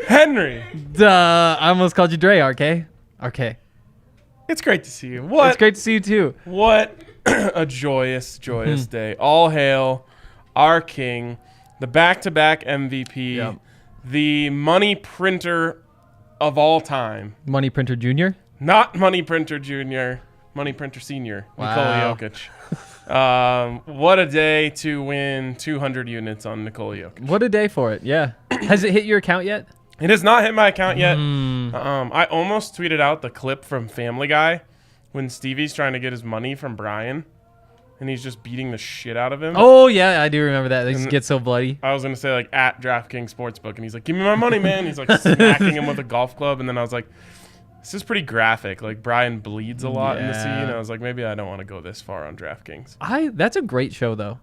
Henry. Duh, I almost called you Dre, RK. It's great to see you. What? It's great to see you too. What a joyous day. All hail our king, the back-to-back MVP, Yep. the money printer of all time. Money Printer Jr.? Not Money Printer Jr., Money Printer Sr., Wow. Nikola Jokic. What a day to win 200 units on Nikola Jokic. What a day for it, yeah. Has it hit your account yet? It has not hit my account yet. I almost tweeted out the clip from Family Guy when Stevie's trying to get his money from Brian, and he's just beating the shit out of him. Oh, yeah, I do remember that. They just get so bloody. I was going to say, like, at DraftKings Sportsbook, and he's like, give me my money, man. He's, like, smacking him with a golf club, and then I was like, this is pretty graphic. Like, Brian bleeds a lot in the scene. I was like, maybe I don't want to go this far on DraftKings. That's a great show, though.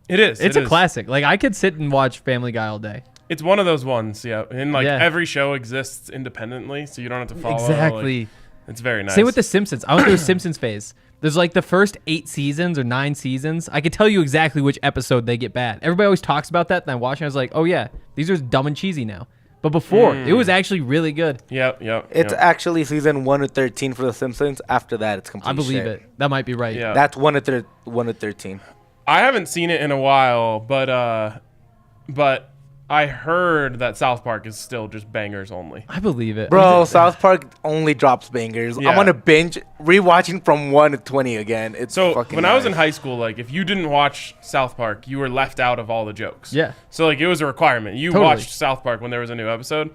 It is. It's a classic. Like, I could sit and watch Family Guy all day. It's one of those ones, yeah. And, like, every show exists independently, so you don't have to follow. Exactly. Like, it's very nice. Same with The Simpsons. I went through a Simpsons phase. There's, like, the first 8 seasons or 9 seasons. I could tell you exactly which episode they get bad. Everybody always talks about that, and I watch it, and I was like, oh, yeah, these are dumb and cheesy now. But before, it was actually really good. Yep. It's actually season 1 to 13 for The Simpsons. After that, it's complete I believe it. That might be right. Yeah. That's 1 to 13. I haven't seen it in a while, but I heard that South Park is still just bangers only. I believe it. Bro, South Park only drops bangers. Yeah. I'm on a binge rewatching from 1 to 20 again. It's So fucking when I was in nice. high school, like if you didn't watch South Park, you were left out of all the jokes. Yeah. So like it was a requirement. You Totally. watched South Park when there was a new episode.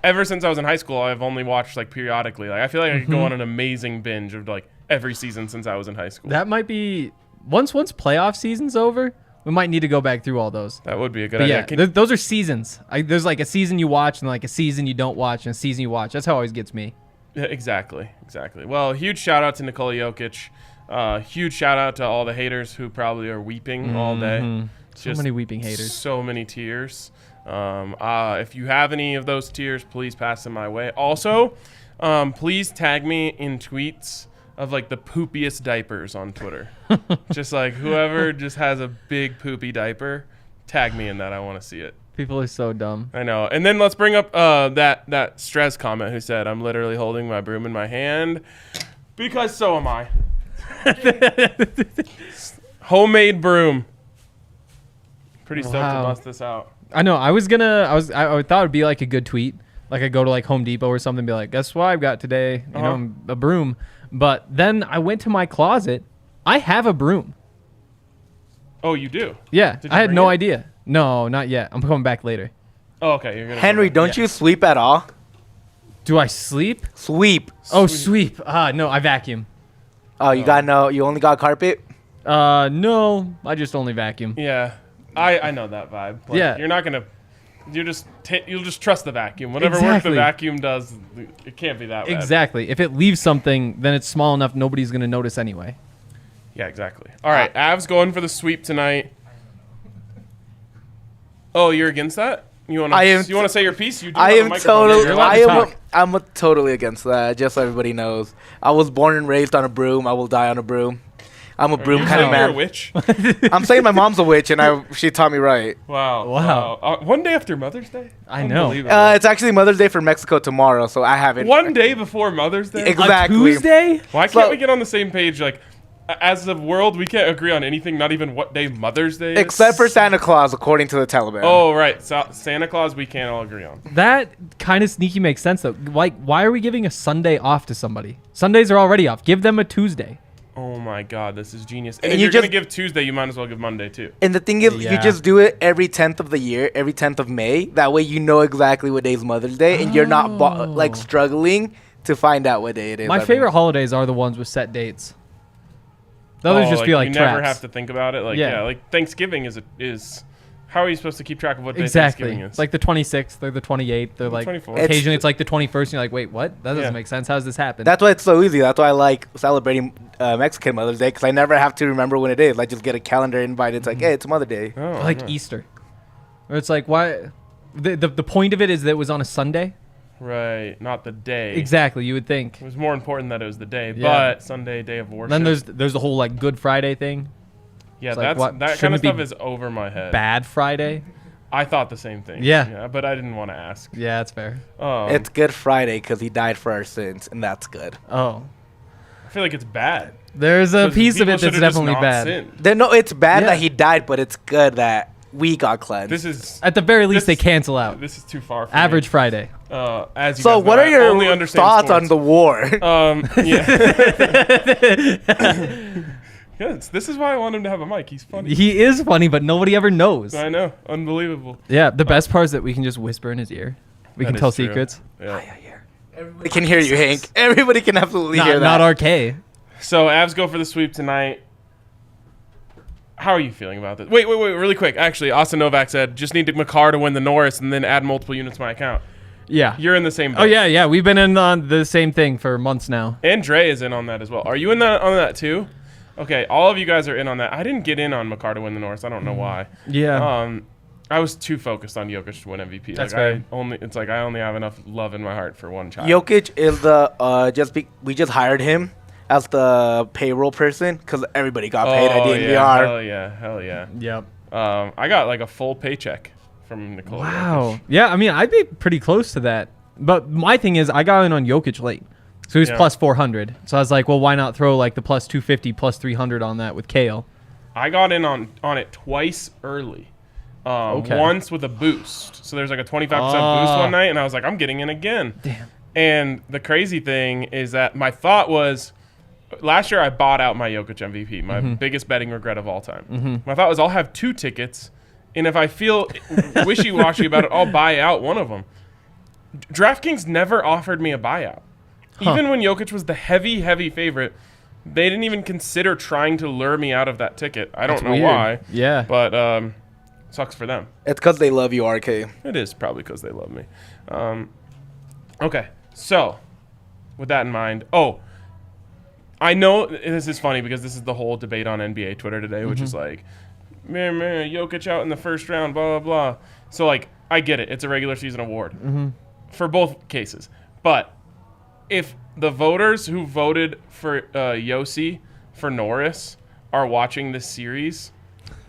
Ever since I was in high school, I've only watched like periodically. Like I feel like I could go on an amazing binge of like every season since I was in high school. That might be once playoff season's over, we might need to go back through all those. That would be a good But idea. yeah, those are seasons. There's like a season you watch and like a season you don't watch and a season you watch. That's how it always gets me. Yeah, exactly. Well, huge shout out to Nikola Jokic. Huge shout out to all the haters who probably are weeping all day. So many weeping haters. So many tears. If you have any of those tears, please pass them my way. Also, please tag me in tweets of like the poopiest diapers on Twitter. Just like whoever just has a big poopy diaper, tag me in that. I want to see it. People are so dumb. I know. And then let's bring up that Strez comment who said, I'm literally holding my broom in my hand because so am I. Homemade broom. Pretty stoked to bust this out. I know. I thought it'd be like a good tweet. Like I go to like Home Depot or something and be like, guess what I've got today? You know, a broom. But then I went to my closet. I have a broom. Oh, you do? Yeah. Did you I had bring no it? idea. No, not yet. I'm coming back later. Oh, okay. You're gonna Henry, don't you sweep at all? Do I sleep? Sweep. Oh, sweep. No, I vacuum. Oh, you only got carpet? No, I just only vacuum. Yeah. I know that vibe. Like, Yeah. You're not going to... You'll just trust the vacuum. Whatever work Exactly. the vacuum does, it can't be that bad. Exactly. If it leaves something, then it's small enough nobody's going to notice anyway. Yeah, exactly. All right, Avs going for the sweep tonight. Oh, you're against that? You want to say your piece? You do have a microphone. You're allowed to talk. I'm totally against that, just so everybody knows. I was born and raised on a broom. I will die on a broom. I'm a broom kind of You're a man. witch? I'm saying my mom's a witch, and she taught me right. Wow. One day after Mother's Day? I know. Unbelievable. It's actually Mother's Day for Mexico tomorrow, so I haven't. One day before Mother's Day? Exactly. On Tuesday? Why can't we get on the same page? Like, as a world, we can't agree on anything, not even what day Mother's Day is? Except for Santa Claus, according to the Taliban. Oh, right. Santa Claus, we can't all agree on. That kind of sneaky makes sense, though. Like, why are we giving a Sunday off to somebody? Sundays are already off. Give them a Tuesday. Oh, my God. This is genius. And And if you you're going to just- give Tuesday, you might as well give Monday, too. And the thing is, Yeah. you just do it every 10th of the year, every 10th of May. That way you know exactly what day is Mother's Day, and you're not struggling to find out what day it is. My favorite holidays are the ones with set dates. The others just feel like you traps. never have to think about it. Like, Yeah. like Thanksgiving is how are you supposed to keep track of what day Exactly. Thanksgiving is? It's like the 26th or the 28th or like 24th. occasionally it's like the 21st and you're like, wait, what? That doesn't Yeah. make sense. How does this happen? That's why it's so easy. That's why I like celebrating Mexican Mother's Day, because I never have to remember when it is. I just get a calendar invite. It's like, hey, it's Mother's Day. Oh, I like yeah. Easter. Or it's like, why? The point of it is that it was on a Sunday. Right, not the day. Exactly, you would think. It was more important that it was the day, Yeah. but Sunday, day of worship. Then there's the whole like Good Friday thing. yeah, it's like, what, that kind shouldn't of it be stuff is over my head. Bad Friday. I thought the same thing. Yeah. But I didn't want to ask. Yeah, that's fair. It's Good Friday because he died for our sins, and that's good. Oh. I feel like it's bad. There's a 'Cause piece of people it that's should've just definitely not bad. sinned. No, it's bad Yeah. that he died, but it's good that we got cleansed. This is At the very least, they This- cancel out. this is too far. For Average Me. Friday. As you So guys what know, are I your only understand thoughts sports. on the war? Yeah. Yes, this is why I want him to have a mic. He's funny. He is funny, but nobody ever knows. I know. Unbelievable. Yeah, the best part is that we can just whisper in his ear. We That can is tell true. secrets. Yeah. Everybody can hear you, Hank. Everybody can absolutely hear Not that. RK. So Avs go for the sweep tonight. How are you feeling about this? Wait, really quick. Actually, Austin Novak said, just need Makar to win the Norris and then add multiple units to my account. Yeah. You're in the same boat. Oh, yeah. We've been in on the same thing for months now. And Dre is in on that as well. Are you in on that too? Okay, all of you guys are in on that. I didn't get in on Makar to win the Norris. I don't know why. Yeah. I was too focused on Jokic to win MVP. That's like fair. It's like I only have enough love in my heart for one child. Jokic is the we just hired him as the payroll person because everybody got paid at DNVR. Yeah, hell yeah. Yep. I got like a full paycheck from Nikola. Wow. Jokic. Yeah, I mean, I'd be pretty close to that. But my thing is, I got in on Jokic late. So he was Yeah. plus 400. So I was like, well, why not throw like the plus 250, plus 300 on that with Kale? I got in on it twice early. Okay. Once with a boost. So there's like a 25% boost one night, and I was like, I'm getting in again. Damn. And the crazy thing is that my thought was, last year I bought out my Jokic MVP, my biggest betting regret of all time. My thought was I'll have 2 tickets, and if I feel wishy-washy about it, I'll buy out one of them. DraftKings never offered me a buyout. Even when Jokic was the heavy favorite, they didn't even consider trying to lure me out of that ticket. I don't know weird. why. Yeah. But sucks for them. It's because they love you, RK. It is probably because they love me. Okay, so with that in mind, I know this is funny because this is the whole debate on NBA Twitter today, which is like, man, Jokic out in the first round, blah, blah, blah. So, like, I get it. It's a regular season award for both cases. But if the voters who voted for Yossi for Norris are watching this series,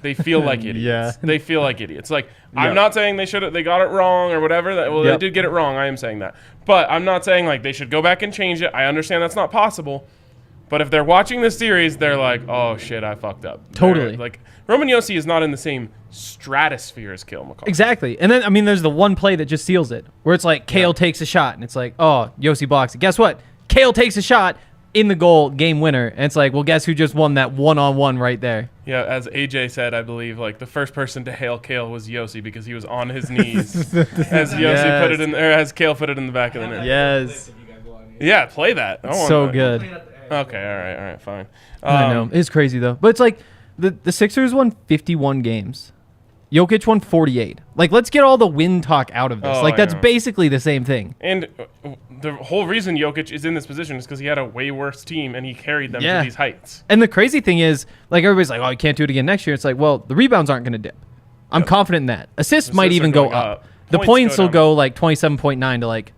they feel like idiots. Yeah. They feel like idiots. Like, Yeah. I'm not saying they got it wrong or whatever. Well, Yep. they did get it wrong. I am saying that. But I'm not saying, like, they should go back and change it. I understand that's not possible. But if they're watching this series, they're like, oh, shit, I fucked up. Totally. They're like, Roman Yossi is not in the same stratosphere as Kale McCarr. Exactly. And then, I mean, there's the one play that just seals it, where it's like Kale takes a shot, and it's like, oh, Yossi blocks it. Guess what? Kale takes a shot in the goal, game winner. And it's like, well, guess who just won that one-on-one right there? Yeah, as AJ said, I believe, like, the first person to hail Kale was Yossi because he was on his knees as Yossi put it in, or as Kale put it in the back of the net. Yes. Yeah, play that. I want So that. good. Okay, all right, fine. I know. It's crazy, though. But it's like, the Sixers won 51 games. Jokic won 48. Like, let's get all the win talk out of this. Oh, like, I that's know. basically the same thing. And the whole reason Jokic is in this position is because he had a way worse team and he carried them Yeah. to these heights. And the crazy thing is, like, everybody's like, oh, you can't do it again next year. It's like, well, the rebounds aren't going to dip. I'm confident in that. Assists might Assists even are go going up. up. The Points points go will down. go like 27.9 to like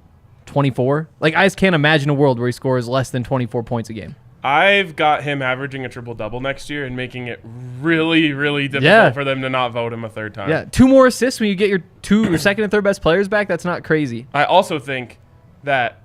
24. Like, I just can't imagine a world where he scores less than 24 points a game. I've got him averaging a triple-double next year and making it really, really difficult Yeah. for them to not vote him a third time. Yeah, 2 more assists when you get your second and third best players back. That's not crazy. I also think that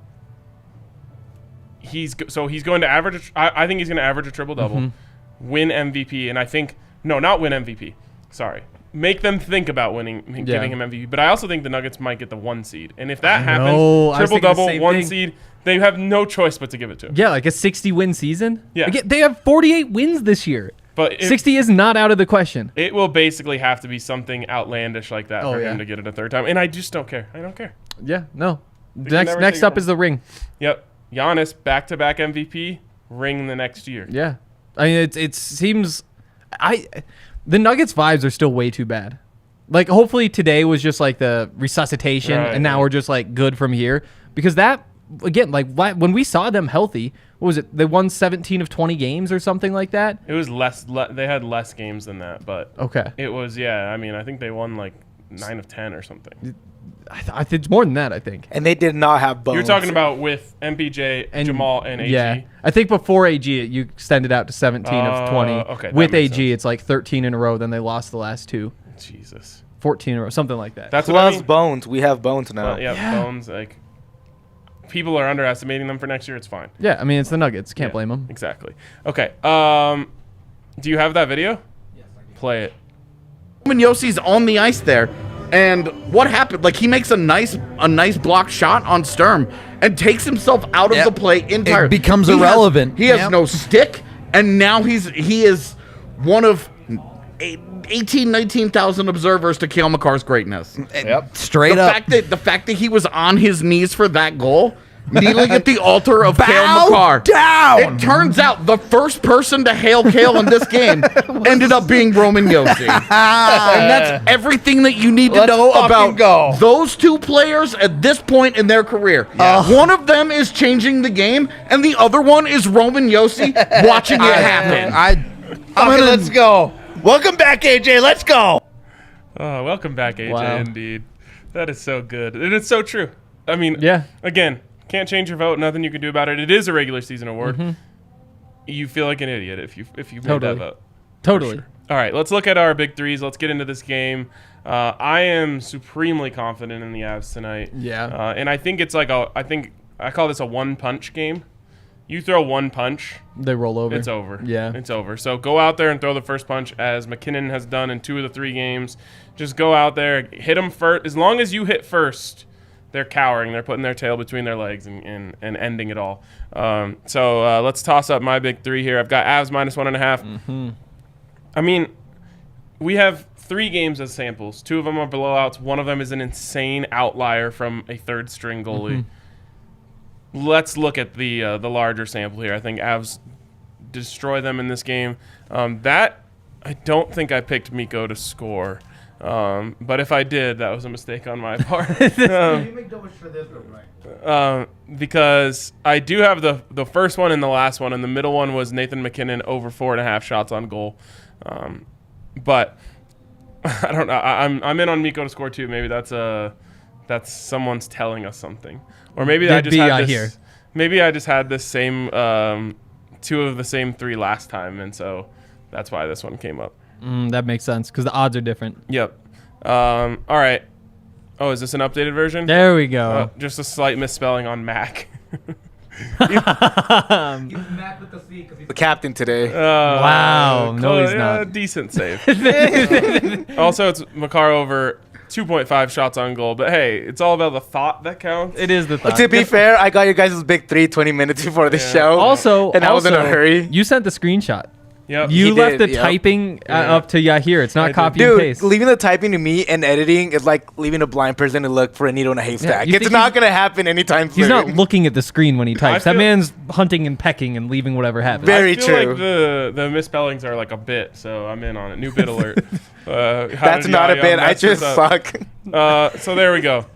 he's going to average. I think he's going to average a triple-double, win MVP, and I think not win MVP. Sorry, make them think about giving him MVP. But I also think the Nuggets might get the 1 seed, and if that know. I happens, was thinking the triple-double, same 1 thing. seed, they have no choice but to give it to him. Yeah, like a 60-win season. Yeah. Again, they have 48 wins this year. But 60 is not out of the question. it will basically have to be something outlandish like that for yeah. him to get it a third time, and I just don't care. I don't care. Yeah, no. can Next never next take it up from is the ring. Yep, Giannis back-to-back MVP, ring the next year. Yeah. I mean, it seems the Nuggets vibes are still way too bad. Like, hopefully today was just like the resuscitation, Right, and now right. we're just like good from here. Because that, again, like when we saw them healthy, what was it? They won 17 of 20 games or something like that. It was less. They had less games than that, but Okay. it was. Yeah, I mean, I think they won like 9 of 10 or something. I think it's more than that, I think. And they did not have bones. You're talking about with MPJ, And Jamal, and AG. Yeah. I think before AG, you extended out to 17 of 20. Okay, that With makes AG, sense. it's like 13 in a row. Then they lost the last 2. Jesus. 14 in a row, something like that. That's what I Plus mean. Bones. We have Bones now. Yeah, Bones. Like, people are underestimating them for next year. It's fine. Yeah, I mean, it's the Nuggets. Can't blame them. Exactly. Okay. Do you have that video? Yes, I do. Play it. When Yossi's on the ice there, and what happened? Like, he makes a nice block shot on Sturm and takes himself out of the play entirely. It becomes irrelevant. He has no stick, and now he is one of 18, 19,000 observers to Cale Makar's greatness. Straight up. The fact that he was on his knees for that goal, kneeling at the altar of Cale Makar. down! It turns out the first person to hail Cale in this game ended up being Roman Yossi. And that's everything that you need to know about those two players at this point in their career. One of them is changing the game, and the other one is Roman Yossi watching it happen. Let's go. Welcome back, AJ. Let's go. Oh, welcome back, AJ. Wow. Indeed. That is so good. And it's so true. I mean, again, can't change your vote. Nothing you can do about it. It is a regular season award. You feel like an idiot if you made that vote. Totally. Sure. All right, let's look at our big threes. Let's get into this game. I am supremely confident in the Avs tonight. Yeah. And I think it's like I call this a one-punch game. You throw one punch, They roll over. it's over. Yeah. It's over. So go out there and throw the first punch, as McKinnon has done in 2 of the 3 games. Just go out there, hit them first. As long as you hit first, they're cowering. They're putting their tail between their legs and ending it all. So let's toss up my big 3 here. I've got Avs -1.5. I mean, we have 3 games as samples. 2 of them are blowouts. 1 of them is an insane outlier from a third-string goalie. Let's look at the larger sample here. I think Avs destroy them in this game. That I don't think I picked Mikko to score, but if I did, that was a mistake on my part. Because I do have the first one and the last one, and the middle one was Nathan McKinnon over 4.5 shots on goal. But I don't know. I'm in on Mikko to score too. Maybe that's someone's telling us something. Or maybe I just had this. Maybe I just had this same 2 of the same 3 last time, and so that's why this one came up. That makes sense because the odds are different. Yep. All right. Oh, is this an updated version? There we go. Just a slight misspelling on Mac. The captain today. Wow. No, he's not. Decent save. Also, it's Makar over 2.5 shots on goal, but hey, it's all about the thought that counts. It is the thought. To be fair, I got your guys' big 3 20 minutes before the show. Also, and I was in a hurry. You sent the screenshot. Yep. You left did, the typing up to Yahir. It's not copy Dude, and paste. leaving the typing to me and editing is like leaving a blind person to look for a needle in a haystack. you It's think not going to happen anytime soon. He's not looking at the screen when he types. That feel- man's hunting and pecking and leaving whatever happens. Very I feel true. like the misspellings are like a bit, so I'm in on it. New bit alert. That's not a bit. I just suck. So there we go.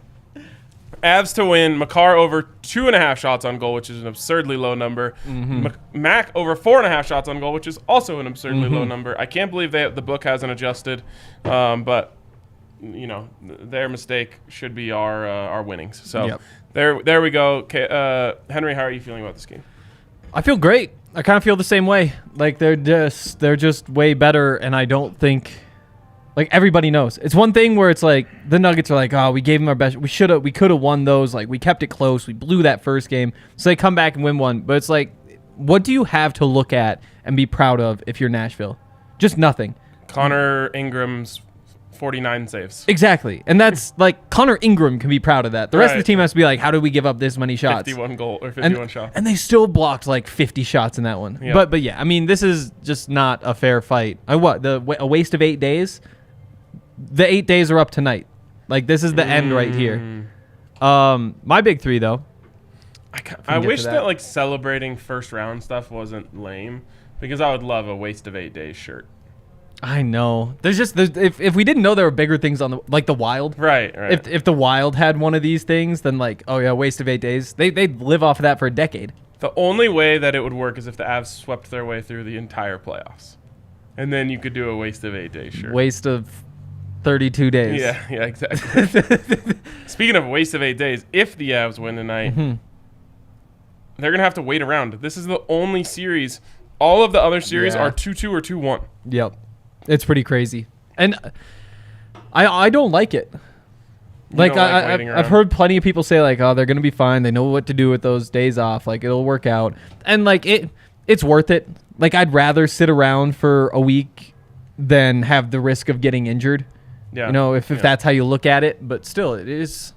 Avs to win. Makar over 2.5 shots on goal, which is an absurdly low number. Mac over 4.5 shots on goal, which is also an absurdly low number. I can't believe the book hasn't adjusted, but you know their mistake should be our winnings. So there we go. Okay, Henry, how are you feeling about this game? I feel great. I kind of feel the same way. Like they're just way better, and I don't think. Like everybody knows. It's one thing where it's like the Nuggets are like, oh, we gave them our best. We could have won those. Like we kept it close. We blew that first game. So they come back and win one. But it's like, what do you have to look at and be proud of if you're Nashville? Just nothing. Connor Ingram's 49 saves. Exactly. And that's like Connor Ingram can be proud of that. The rest of the team has to be like, how did we give up this many shots? 51 goal or 51 shots. And they still blocked like 50 shots in that one. Yeah. But yeah, I mean, this is just not a fair fight. A waste of 8 days? The 8 days are up tonight. Like this is the end right here. My big 3 though. I wish that like celebrating first round stuff wasn't lame, because I would love a waste of 8 days shirt. I know. If we didn't know there were bigger things on the Wild. Right. If the Wild had one of these things, then like, oh yeah, waste of 8 days. They'd live off of that for a decade. The only way that it would work is if the Avs swept their way through the entire playoffs, and then you could do a waste of 8 days shirt. Waste of 32 days. Yeah, exactly. Speaking of waste of 8 days, if the Avs win tonight, they're gonna have to wait around. This is the only series. All of the other series are 2-2 or 2-1. Yep. It's pretty crazy. And I don't like it. Like, don't like waiting I've around? heard plenty of people say, like, oh, they're going to be fine. They know what to do with those days off. Like, it'll work out. And, like, it's worth it. Like, I'd rather sit around for a week than have the risk of getting injured. Yeah. You know, if that's how you look at it. But still, it is.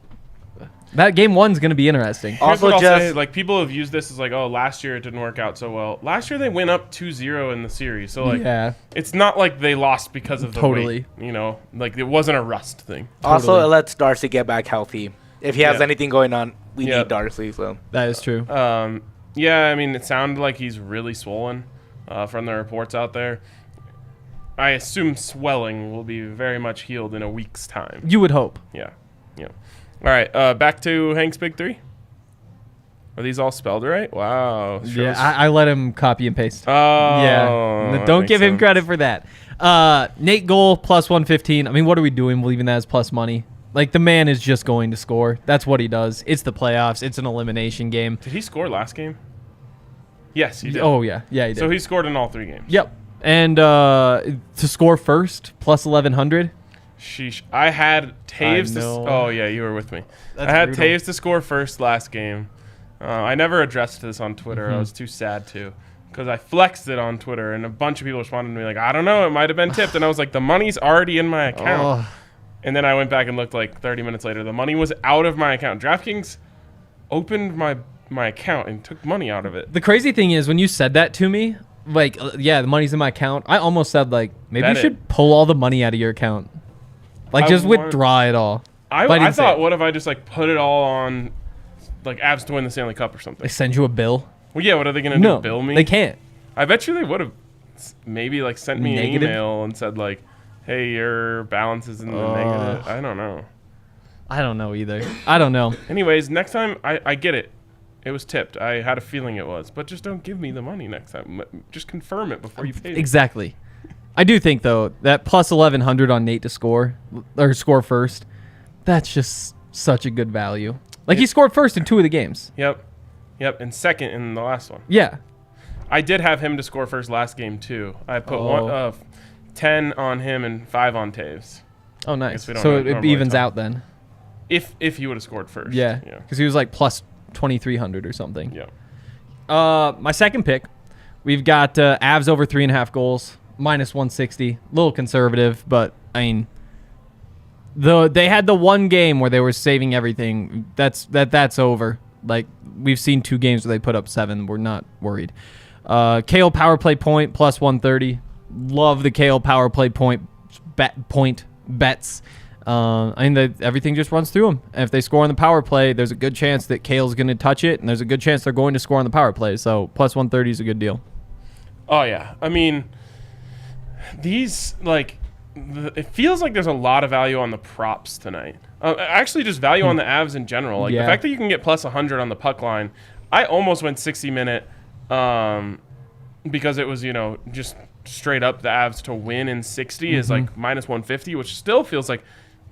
That game one's going to be interesting. Here's Also what I'll just- say, like, people have used this as like, oh, last year it didn't work out so well. Last year they went up 2-0 in the series. So, like, Yeah. it's not like they lost because of the Totally. weight, you know? Like, it wasn't a rust thing. Also, Totally. it lets Darcy get back healthy. If he has Yeah. anything going on, we Yeah. need Darcy. So That is true. Yeah, I mean, it sounded like he's really swollen from the reports out there. I assume swelling will be very much healed in a week's time. You would hope. Yeah. Yeah. All right. Back to Hank's Big Three. Are these all spelled right? Wow. Yeah, I let him copy and paste. Oh. Yeah. that Don't makes give him sense. credit for that. Nate Goal, plus 115. I mean, what are we doing leaving that as plus money? Like, the man is just going to score. That's what he does. It's the playoffs. It's an elimination game. Did he score last game? Yes, he did. Oh, yeah. Yeah, he did. So he scored in all 3 games. Yep. And to score first, plus 1,100. Sheesh. I had Taves. I know. Oh, yeah, you were with me. That's I had brutal. Taves to score first last game. I never addressed this on Twitter. Mm-hmm. I was too sad to. Because I flexed it on Twitter, and a bunch of people responded to me like, I don't know, it might have been tipped. And I was like, the money's already in my account. Oh. And then I went back and looked like 30 minutes later. The money was out of my account. DraftKings opened my account and took money out of it. The crazy thing is, when you said that to me, like, yeah, the money's in my account, I almost said, like, maybe Bet you it. should pull all the money out of your account. Like, I just want- withdraw it all. But I didn't say thought, it. what if I just like put it all on like Avs to win the Stanley Cup or something? They send you a bill? Well, yeah, what are they going to No, do? Bill me? they can't. I bet you they would have maybe like sent me Negative? an email and said like, hey, your balance is in the negative. I don't know. I don't know either. I don't know. Anyways, next time, I get it. It was tipped. I had a feeling it was. But just don't give me the money next time. Just confirm it before you pay it. Exactly. I do think, though, that plus 1,100 on Nate to score, or score first, that's just such a good value. Like, he scored first in 2 of the games. Yep. And second in the last one. Yeah. I did have him to score first last game, too. I put Oh. 10 on him and 5 on Taves. Oh, nice. we don't So it normally evens talk. out then. If he would have scored first. Yeah. Yeah. Because he was like plus 2,300 or something. Yeah. My second pick, we've got Avs over 3.5 goals, minus 160. A little conservative, but I mean, they had the one game where they were saving everything. That's over. Like, we've seen 2 games where they put up 7. We're not worried. KO power play point plus 130. Love the KO power play point bets. I mean, everything just runs through them. And if they score on the power play, there's a good chance that Kale's going to touch it, and there's a good chance they're going to score on the power play. So plus 130 is a good deal. Oh, yeah. I mean, these, like, it feels like there's a lot of value on the props tonight. Actually, just value on the Avs in general. Like, the Yeah. fact that you can get plus 100 on the puck line. I almost went 60-minute because it was, just straight up the Avs to win in 60 is like minus 150, which still feels like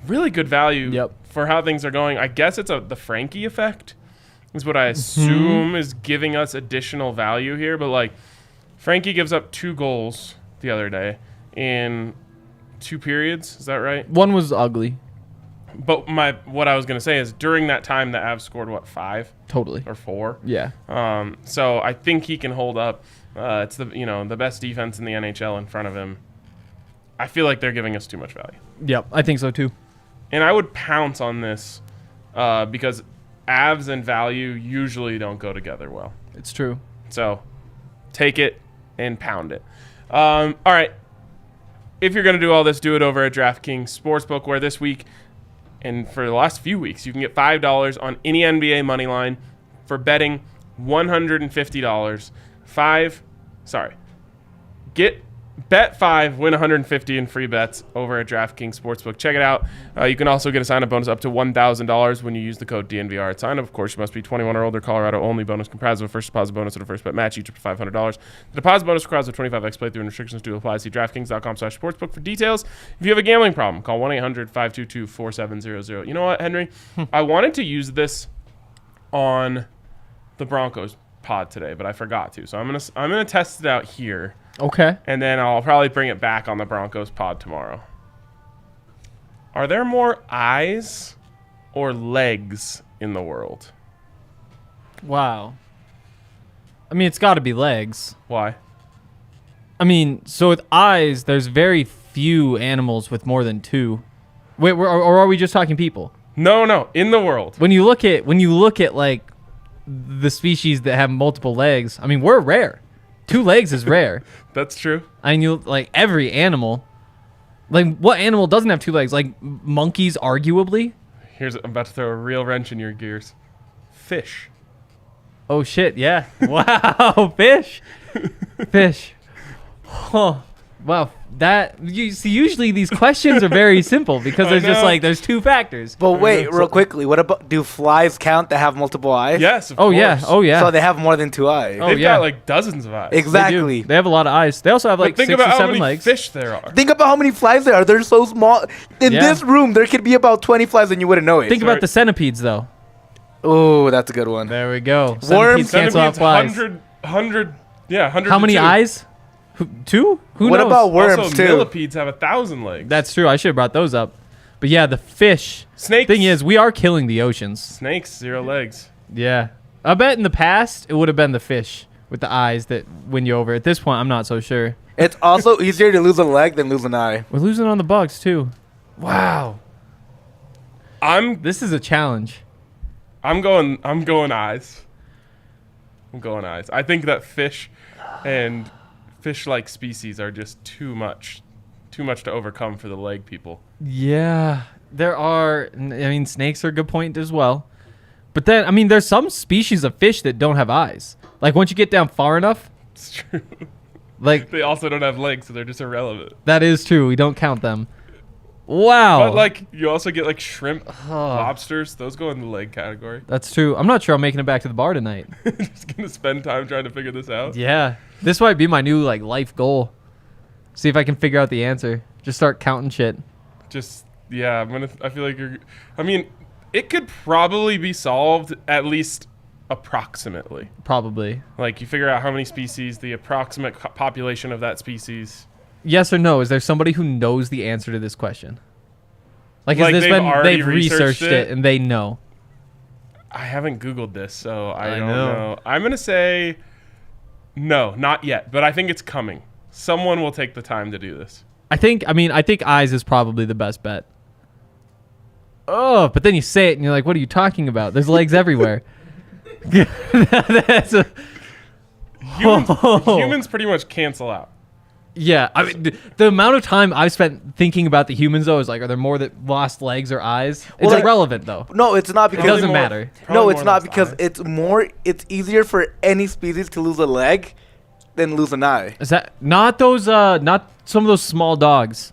really good value Yep. for how things are going. I guess it's the Frankie effect is what I assume is giving us additional value here. But, like, Frankie gives up 2 goals the other day in 2 periods. Is that right? One was ugly. But what I was going to say is during that time, the Avs scored, 5 Totally. or 4? Yeah. So I think he can hold up. It's the best defense in the NHL in front of him. I feel like they're giving us too much value. Yep. I think so too. And I would pounce on this because Avs and value usually don't go together well. It's true. So take it and pound it. All right. If you're going to do all this, do it over at DraftKings Sportsbook, where this week and for the last few weeks, you can get $5 on any NBA money line for betting $150. Bet 5, win 150 in free bets over at DraftKings Sportsbook. Check it out. You can also get a sign-up bonus up to $1,000 when you use the code DNVR at sign-up. Of course, you must be 21 or older. Colorado only. Bonus comprised of a first deposit bonus and a first bet match, each up to $500. The deposit bonus requires a 25x playthrough and restrictions do apply. See DraftKings.com/sportsbook for details. If you have a gambling problem, call 1-800-522-4700. You know what, Henry? I wanted to use this on the Broncos pod today, but I forgot to. So I'm gonna test it out here. Okay. And then I'll probably bring it back on the Broncos pod tomorrow. Are there more eyes or legs in the world? Wow. I mean, it's got to be legs. Why? I mean, so with eyes, there's very few animals with more than two. Wait, or are we just talking people? No, in the world. When you look at like the species that have multiple legs, I mean, we're rare. 2 legs is rare. That's true. I mean, like every animal. Like, what animal doesn't have 2 legs? Like monkeys, arguably. I'm about to throw a real wrench in your gears. Fish. Oh shit! Yeah. Wow. Fish. Fish. Oh. Wow. That you see. Usually these questions are very simple because there's just like there's 2 factors. But wait, real quickly, what about, do flies count that have multiple eyes? Yes. Of Oh course. yeah. Oh yeah. So they have more than 2 eyes. Oh, They've yeah. got like dozens of eyes. They do. Exactly. They have a lot of eyes. They also have like But think 6 about or how 7 many legs. fish there are. Think about how many flies there are. They're so small. In Yeah. this room, there could be about 20 flies and you wouldn't know it. Think about the centipedes though. Oh, that's a good one. There we go. Worms, Centipedes cancel out flies. 100. Yeah, 100. How to many 2. eyes? 2? Who What knows? about worms Also, too? millipedes have 1,000 legs. That's true. I should have brought those up. But yeah, the fish. Snakes. Thing is, we are killing the oceans. Snakes, 0 legs. Yeah. I bet in the past it would have been the fish with the eyes that win you over. At this point, I'm not so sure. It's also easier to lose a leg than lose an eye. We're losing on the bugs too. Wow. This is a challenge. I'm going eyes. I'm going eyes. I think that fish and fish-like species are just too much to overcome for the leg people. Yeah. There are, I mean, snakes are a good point as well. But then, I mean, there's some species of fish that don't have eyes. Like, once you get down far enough, It's true. like, They also don't have legs, so they're just irrelevant. that is true. We don't count them. Wow. But like, you also get like shrimp, lobsters. Those go in the leg category. That's true. I'm not sure I'm making it back to the bar tonight. Just gonna spend time trying to figure this out. Yeah. This might be my new, like, life goal. See if I can figure out the answer. Just start counting shit. Just yeah, I feel like I mean, it could probably be solved at least approximately. Probably. Like you figure out how many species, the approximate population of that species. Yes or no? Is there somebody who knows the answer to this question? Like, Like, has this they've been already they've researched researched it it? and they know? I haven't Googled this, so I don't know. know. I'm gonna say no, not yet, but I think it's coming. Someone will take the time to do this. I think eyes is probably the best bet. Oh, but then you say it and you're like, what are you talking about? There's legs everywhere. That's a, Humans pretty much cancel out. yeah, I mean, the amount of time I've spent thinking about the humans, though, is like, are there more that lost legs or eyes? It's Well, like- irrelevant, though. No, it's not It because doesn't more- matter. No, Probably it's more not lost because eyes. it's easier for any species to lose a leg than lose an eye. Is that not those? Not some of those small dogs,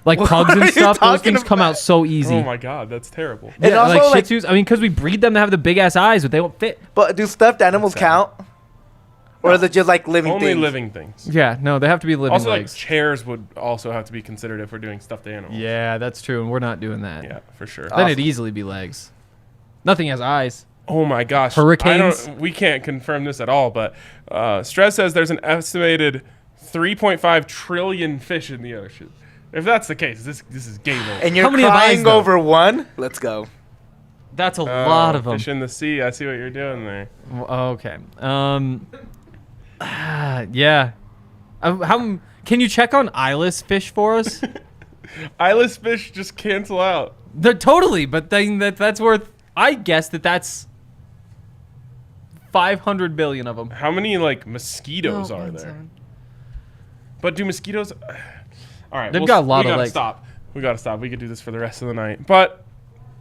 like What pugs are and you stuff. Those talking things come out about? so easy. Oh my god, that's terrible. And Yeah, also, like like- Shih Tzus. I mean, because we breed them to have the big ass eyes, but they won't fit. But do stuffed animals count? Or is it just like living Only things? living things. Yeah, no, they have to be living Also, like legs. chairs would also have to be considered if we're doing stuffed animals. Yeah, that's true, and we're not doing that. Yeah, for sure. Then it'd easily be legs. Nothing has eyes. Oh my gosh. Hurricanes? We can't confirm this at all, but Stress says there's an estimated 3.5 trillion fish in the ocean. If that's the case, this is game over. And you're How many have eyes, crying though? over one? Let's go. That's a lot of them. Fish in the sea. I see what you're doing there. Okay. Yeah. How can you check on eyeless fish for us? Eyeless fish just cancel out. They're totally, but then that's worth. I guess that's 500 billion of them. How many like mosquitoes are there? But do mosquitoes? All right, They've got a lot we of gotta legs. stop. We gotta stop. We could do this for the rest of the night. But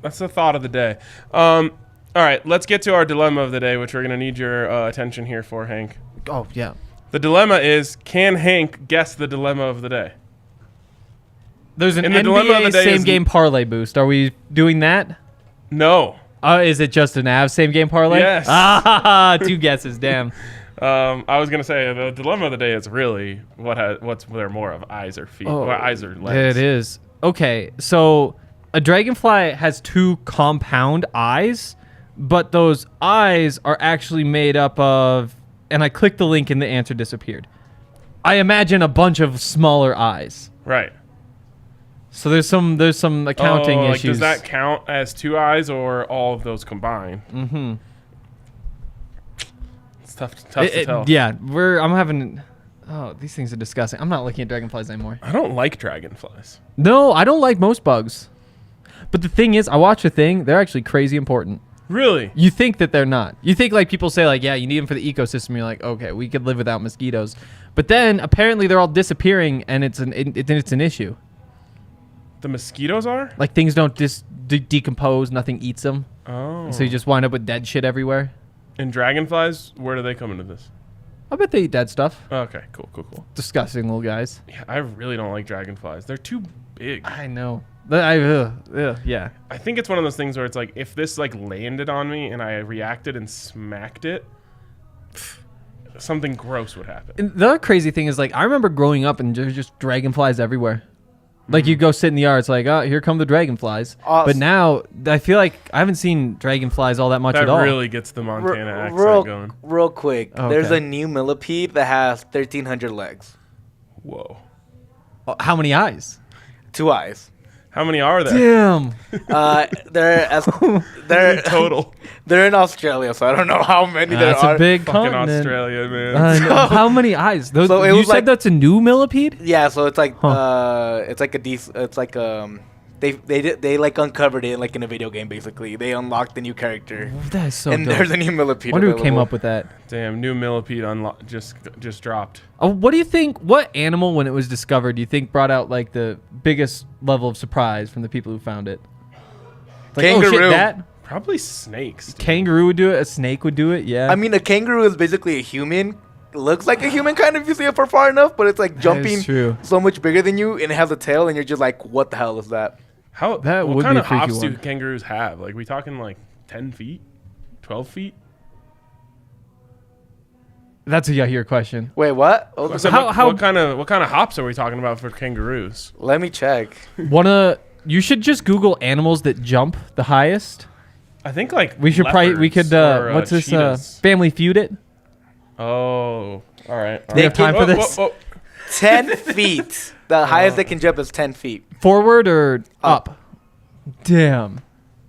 that's the thought of the day. All right, let's get to our dilemma of the day, which we're gonna need your attention here for, Hank. Oh yeah. The dilemma is: can Hank guess the dilemma of the day? There's an And the dilemma of NBA the day same is- game parlay boost. Are we doing that? No. Is it just an Avs same game parlay? Yes. Ah, 2 guesses. Damn. I was gonna say the dilemma of the day is really what's there more of, eyes or feet, or eyes or legs. It is. Okay, so a dragonfly has 2 compound eyes, but those eyes are actually made up of, and I clicked the link and the answer disappeared. I imagine a bunch of smaller eyes. Right. So there's some accounting like, issues. does that count as 2 eyes or all of those combined? Mm-hmm. It's tough to tell. Yeah, I'm having. Oh, these things are disgusting. I'm not looking at dragonflies anymore. I don't like dragonflies. No, I don't like most bugs. But the thing is, I watch a thing. They're actually crazy important. Really? You think that they're not. You think like people say like, yeah, you need them for the ecosystem. You're like, okay, we could live without mosquitoes. But then apparently they're all disappearing, and it's an issue. The mosquitoes are? Like things don't decompose. Nothing eats them. Oh. So you just wind up with dead shit everywhere. And dragonflies, where do they come into this? I bet they eat dead stuff. Okay, cool. Disgusting little guys. Yeah, I really don't like dragonflies. They're too big. I know. Yeah. I think it's one of those things where it's like, if this like landed on me and I reacted and smacked it, something gross would happen. And the other crazy thing is like, I remember growing up and there's just dragonflies everywhere. Like you go sit in the yard, it's like, oh, here come the dragonflies. But now I feel like I haven't seen dragonflies all that much That at all. really gets the Montana accent going. Real quick, Okay. there's a new millipede that has 1,300 legs, Whoa. How many eyes? 2 eyes. How many are there? Damn. They're Total. they're in Australia, so I don't know how many there That's are. a big Fucking continent. Australia, man. I know. How many eyes? Those, So it you was said like- that's a new millipede? Yeah, so it's like they like uncovered it like in a video game basically. They unlocked the new character. That is so and dope. there's a new millipede. Wonder who came available. up with that. Damn, new millipede just dropped. Oh, what do you think? What animal, when it was discovered, do you think brought out like the biggest level of surprise from the people who found it? Like, oh Kangaroo. shit, that Probably snakes. Dude. kangaroo would do it. A snake would do it. Yeah. I mean, a kangaroo is basically a human. It looks like a human kind of if you see it for far enough, but it's like jumping true. so much bigger than you, and it has a tail, and you're just like, what the hell is that? That what would kind be of a freaky hops do one. kangaroos have? Like, we talking like 10 feet? 12 feet? That's a Yahir question. Wait, what? I said, How- what kind of hops are we talking about for kangaroos? Let me check. You should just Google animals that jump the highest. I think like We should leopards or, what's this? cheetahs. Family Feud it. Oh, all right. We have time for Whoa, this. whoa, whoa. 10 feet. The highest they can jump is 10 feet. Forward or up? Damn,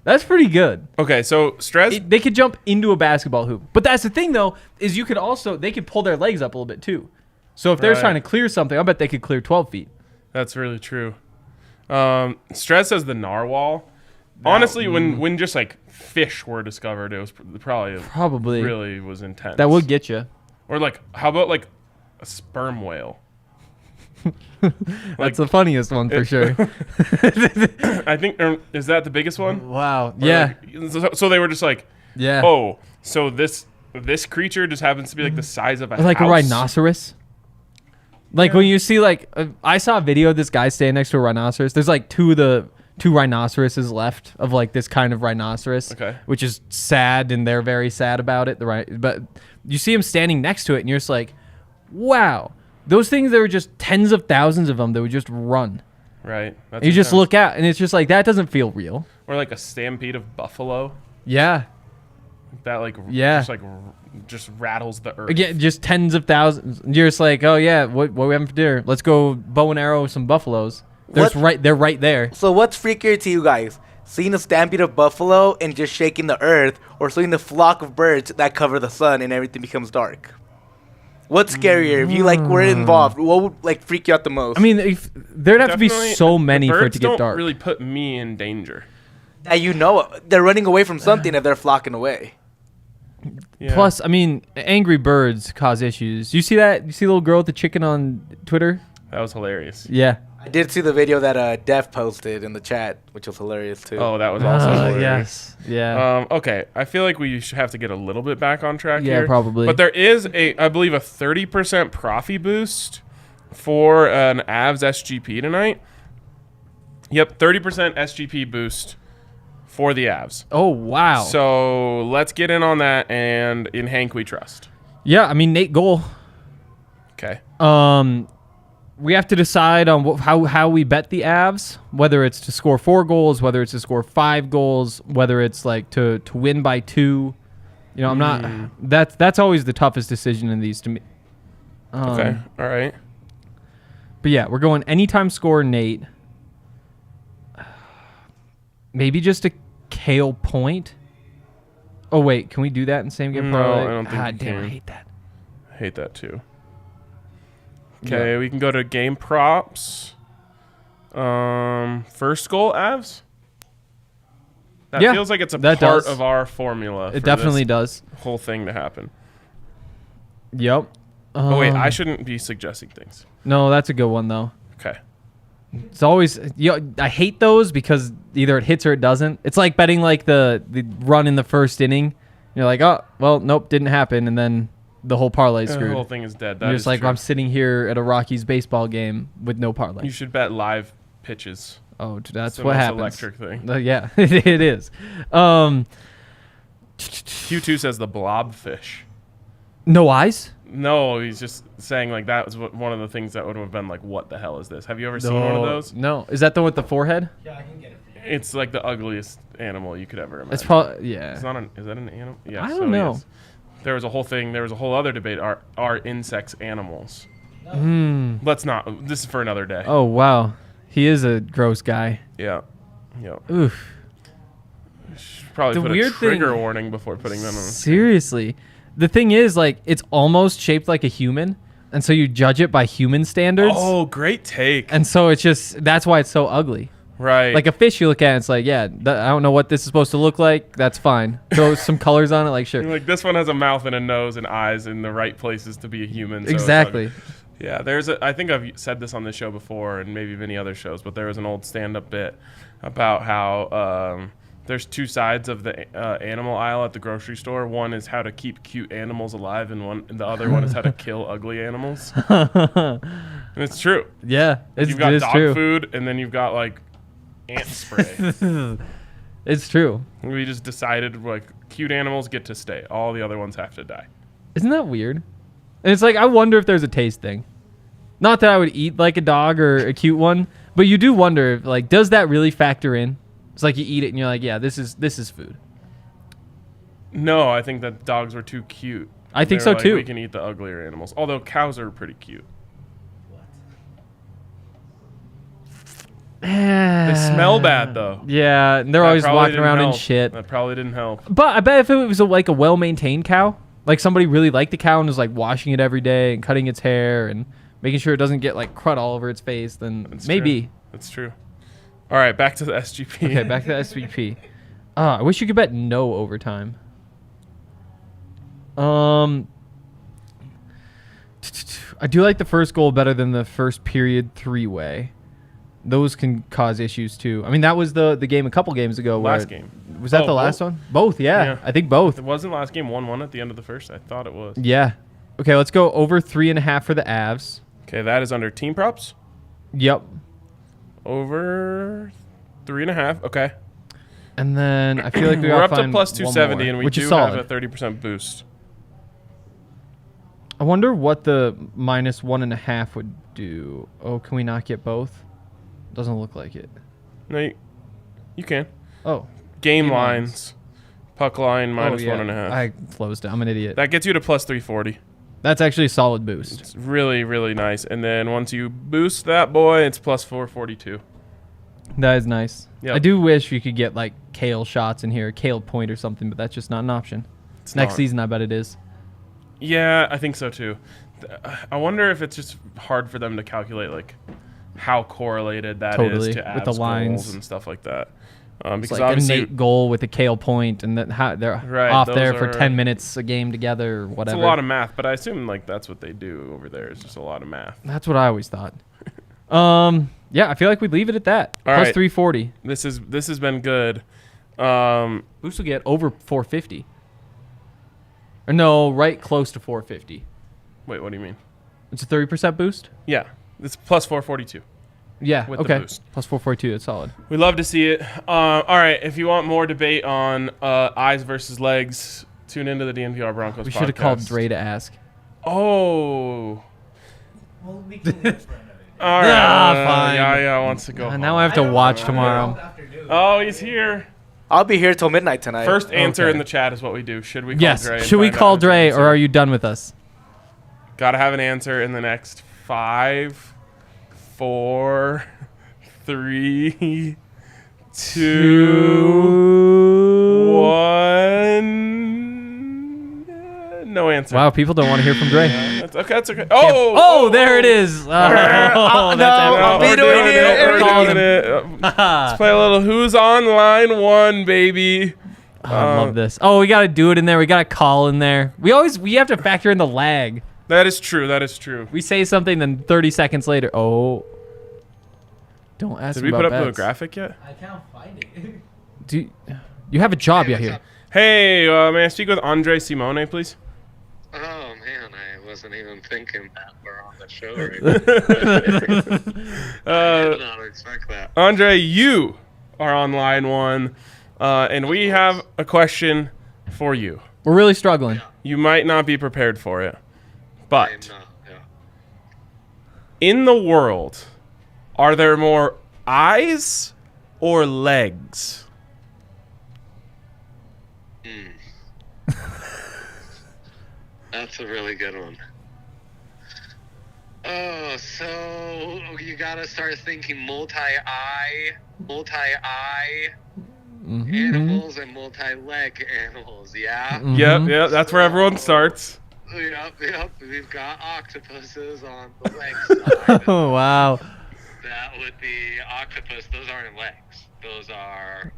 that's pretty good. Okay, so stress. They could jump into a basketball hoop, but that's the thing though, is they could pull their legs up a little bit too. So if they're Right. trying to clear something, I bet they could clear 12 feet. That's really true. Stress says the narwhal. Honestly, when just like fish were discovered, it was Probably really was intense. that would get you. Or like, how about like a sperm whale? That's the funniest one for sure. I think is that the biggest one? Wow. Or Yeah. like- so they were just like, Yeah. oh, so this creature just happens to be like the size of a Like house. a rhinoceros. Like when you see I saw a video of this guy standing next to a rhinoceros. There's like two rhinoceroses left of like this kind of rhinoceros. Okay. Which is sad, and they're very sad about it. But you see him standing next to it, and you're just like, wow. Those things, there were just tens of thousands of them that would just run. Right. That's And you just intense. look out, and it's just like, that doesn't feel real. Or like a stampede of buffalo. Yeah. That like Yeah. just rattles the earth. Again, just tens of thousands. You're just like, oh yeah, what we having for dinner? Let's go bow and arrow some buffaloes. They're right there. So what's freakier to you guys? Seeing a stampede of buffalo and just shaking the earth, or seeing the flock of birds that cover the sun and everything becomes dark? What's scarier? If you like were involved, what would like freak you out the most? I mean, there'd have to be Definitely, so the many for it birds to get don't dark. really put me in danger. that you know they're running away from something if they're flocking away. Yeah. Plus, I mean, angry birds cause issues. You see that? You see the little girl with the chicken on Twitter? That was hilarious. Yeah. I did see the video that Def posted in the chat, which was hilarious too. Oh, that was also hilarious. yes. Yeah. Okay, I feel like we should have to get a little bit back on track Yeah, here. probably. But there is I believe, a 30% profit boost for an Avs SGP tonight. Yep, 30% SGP boost for the Avs. oh, wow. So let's get in on that, and in Hank we trust. yeah, I mean, Nate goal. Okay. We have to decide on how we bet the Avs, whether it's to score 4 goals, whether it's to score 5 goals, whether it's like to win by 2. You know, I'm not. That's always the toughest decision in these to me. Okay. All right. But yeah, we're going anytime score Nate. Maybe just a Kale Point. Oh wait, can we do that in same game parlay? I don't think you damn, can. I hate that. I hate that too. Okay, we can go to game props. First goal, Avs. That Yeah, feels like it's a that part does. of our formula. It definitely does. Whole thing to happen. Yep. Oh wait, I shouldn't be suggesting things. No, that's a good one though. Okay. It's always I hate those because either it hits or it doesn't. It's like betting like the run in the first inning. You're like, oh well, nope, didn't happen, and then the whole parlay The screwed. whole thing is dead. You're That just is like, true. I'm sitting here at a Rockies baseball game with no parlay. You should bet live pitches. Oh, that's It's the what most happens. electric thing. Yeah, it is. Q2 says the blobfish. No eyes? No, he's just saying like that was one of the things that would have been like, what the hell is this? Have you ever seen one of those? No. Is that the one with the forehead? It's like the ugliest animal you could ever imagine. It's probably yeah. It's not an. Is that an animal? Yeah. I so don't know. yes. There was a whole thing. There was a whole other debate. Are insects animals? Let's not. This is for another day. Oh wow, he is a gross guy. Yeah. Yeah. Oof. Should probably The put a weird trigger thing- warning before putting them on. Seriously, the thing is, like, it's almost shaped like a human, and so you judge it by human standards. Oh, great take. And so it's just that's why it's so ugly. Right. Like a fish, you look at it, it's like, yeah, I don't know what this is supposed to look like. That's fine. Throw some colors on it, like sure. Like this one has a mouth and a nose and eyes in the right places to be a human. So it's Exactly. like- yeah, I think I've said this on this show before and maybe many other shows, but there was an old stand-up bit about how there's two sides of the animal aisle at the grocery store. One is how to keep cute animals alive, and the other one is how to kill ugly animals. And it's true. Yeah, You've got it is dog true. food, and then you've got like ant spray. It's true. We just decided like cute animals get to stay. All the other ones have to die. Isn't that weird? And it's like, I wonder if there's a taste thing. Not that I would eat like a dog or a cute one, but you do wonder, like, does that really factor in? It's like you eat it and you're like, yeah, this is food. No, I think that dogs were too cute. I think They so were like, too. We can eat the uglier animals. Although cows are pretty cute. They smell bad though. Yeah, and they're That always probably walking didn't around in help. shit. That probably didn't help. But I bet if it was like a well-maintained cow, like somebody really liked the cow and was like washing it every day and cutting its hair and making sure it doesn't get like crud all over its face, then That's maybe. true. That's true. All right, back to the SGP. Okay, back to the SVP. I wish you could bet no overtime. I do like the first goal better than the first period three-way. Those can cause issues too. I mean, that was the game a couple games ago. Last game. Was that Oh, the last both? one? Both, yeah. Yeah. I think both. It wasn't last game 1-1 at the end of the first. I thought it was. Yeah. Okay, let's go over 3.5 for the Avs. Okay, that is under team props. Yep. Over 3.5. Okay. And then I feel like we We're gotta up to find plus one 270, more, and we which do is have solid. a 30% boost. I wonder what the minus 1.5 would do. Oh, can we not get both? Doesn't look like it. No, you can. Oh. Game Game lines. lines. Puck line minus oh, yeah. 1.5. I closed it. I'm an idiot. That gets you to plus 340. That's actually a solid boost. It's really, really nice. And then once you boost that boy, it's plus 442. That is nice. Yep. I do wish you could get like Kale shots in here, Kale Point or something, but that's just not an option. It's Next not. season, I bet it is. Yeah, I think so too. I wonder if it's just hard for them to calculate like how correlated that is Totally, to with the Avs lines. and stuff like that. It's Because like a obviously Nate goal with a Kale Point, and that they're Right, off those there for are- 10 minutes a game together or it's whatever. a lot of math, but I assume like that's what they do over there. Is just a lot of math. That's what I always thought. Yeah, I feel like we'd leave it at that. All Plus right. 340. This has been good. Boost will get over 450. Or no, right close to 450. Wait, what do you mean? It's a 30% boost? Yeah, it's plus 442. Yeah, With the okay. boost. Plus 442, that's solid. We love to see it. All right, if you want more debate on eyes versus legs, tune into the DNVR Broncos. We should have called podcast. Dre to ask. Oh. Well, we can wait for another day. All right. fine. Yeah, wants to go. And home. now I have to watch tomorrow. Afternoon. Oh, he's here. I'll be here till midnight tonight. First answer Okay. in the chat is what we do. Should we call Yes. Dre? and Should we find out call his Dre, answer? or are you done with us? Gotta have an answer in the next 5, 4, 3, 2, 1. No answer. Wow, people don't want to hear from Dre. That's okay. That's okay. Oh, Oh, there it is. Oh, no, that's we're doing it. We're doing it. Let's play a little Who's on Line 1, baby. I love this. Oh, we got to do it in there. We got to call in there. We have to factor in the lag. That is true. That is true. We say something, then 30 seconds later, oh. Don't ask Did me we put about up the bets. graphic yet? I can't find it. Do you have a job yet here? Hey, may I speak with Andre Simone, please? Oh man, I wasn't even thinking that we're on the show right now. I did not expect that. Andre, you are on line 1, and we have a question for you. We're really struggling. You might not be prepared for it, but Yeah. in the world, are there more eyes or legs? That's a really good one. Oh, so you gotta start thinking multi-eye animals and multi-leg animals, yeah? Yep, that's where everyone starts. Yep. We've got octopuses on the leg side. Oh, wow. That would be octopus. Those aren't legs. Those are...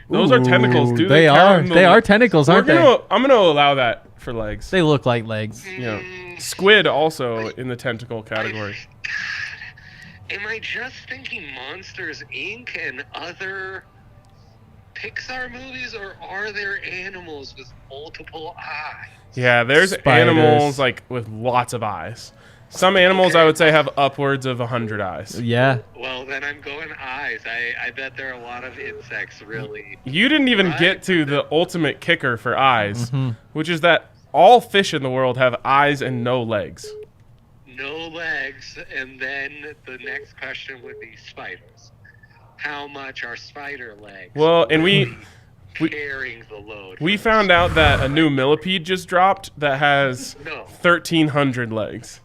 Those are tentacles, dude. They are. They are tentacles, aren't they? I'm gonna allow that for legs. They look like legs. Yeah. Squid also in the tentacle category. God, am I just thinking Monsters, Inc. and other Pixar movies, or are there animals with multiple eyes? Yeah, there's Spiders. animals like with lots of eyes. Some animals I would say have upwards of 100 eyes. Yeah. Well, then I'm going eyes. I bet there are a lot of insects, really. You didn't even get to the ultimate kicker for eyes, which is that all fish in the world have eyes and no legs. No legs, and then the next question would be spiders. How much are spider legs? Well, and we carrying the load. we found out that a new millipede just dropped that has No. 1,300 legs.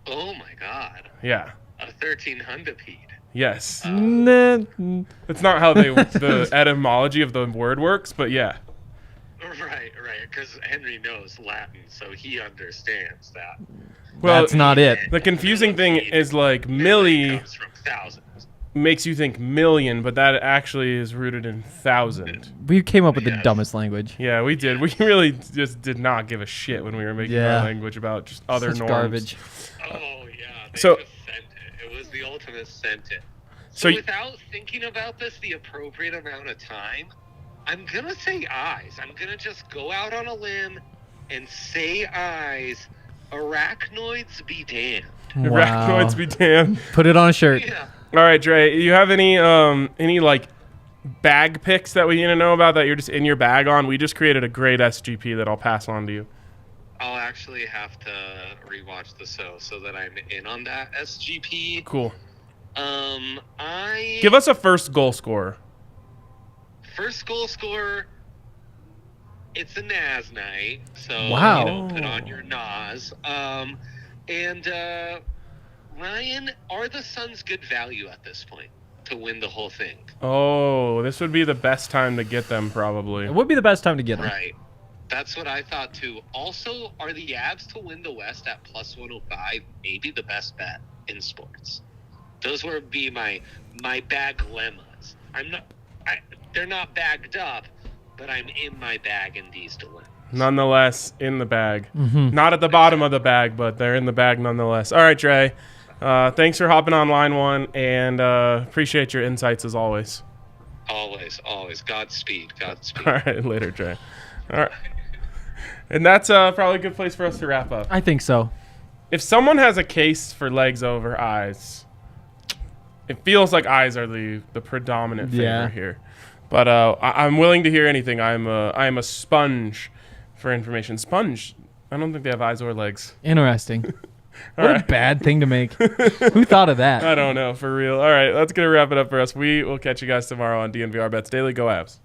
Oh my God. Yeah. A 1300-pede. Yes. Nah. That's not how the etymology of the word works, but yeah. Right. Because Henry knows Latin, so he understands that. Well, That's not it. the confusing thing is like milli Comes from thousands. makes you think million, but that actually is rooted in thousand. We came up with the Yes. dumbest language. Yeah, we did. We really just did not give a shit when we were making Yeah. our language about just other Such norms. garbage. Oh, yeah. They So- just sent it. It was the ultimate sent it. So So y- without thinking about this the appropriate amount of time, I'm going to say eyes. I'm going to just go out on a limb and say eyes. Arachnoids be damned. Arachnoids be damned. Put it on a shirt. Yeah. All right, Dre, you have any like bag picks that we need to know about that you're just in your bag on? We just created a great SGP that I'll pass on to you. I'll actually have to rewatch the show so that I'm in on that SGP. Cool. I Give us a first goal scorer. first goal scorer. It's a Nas night, so Wow. put on your Nas. And Ryan, are the Suns good value at this point to win the whole thing? Oh, this would be the best time to get them, probably. It would be the best time to get them. Right. That's what I thought too. Also, are the Avs to win the West at plus 105 maybe the best bet in sports? Those would be my bag lemmas. They're not bagged up, but I'm in my bag in these dilemmas. Nonetheless, in the bag. Not at the bottom of the bag, but they're in the bag nonetheless. All right, Dre. Thanks for hopping on line 1, and appreciate your insights as always. Always. Godspeed. All right, later, Dre. All right. And that's probably a good place for us to wrap up. I think so. If someone has a case for legs over eyes, it feels like eyes are the predominant favor Yeah. here. But I'm willing to hear anything. I am a sponge for information. Sponge. I don't think they have eyes or legs. Interesting. All What a right. bad thing to make. Who thought of that? I don't know, for real. All right, that's going to wrap it up for us. We will catch you guys tomorrow on DNVR Bets Daily. Go Avs.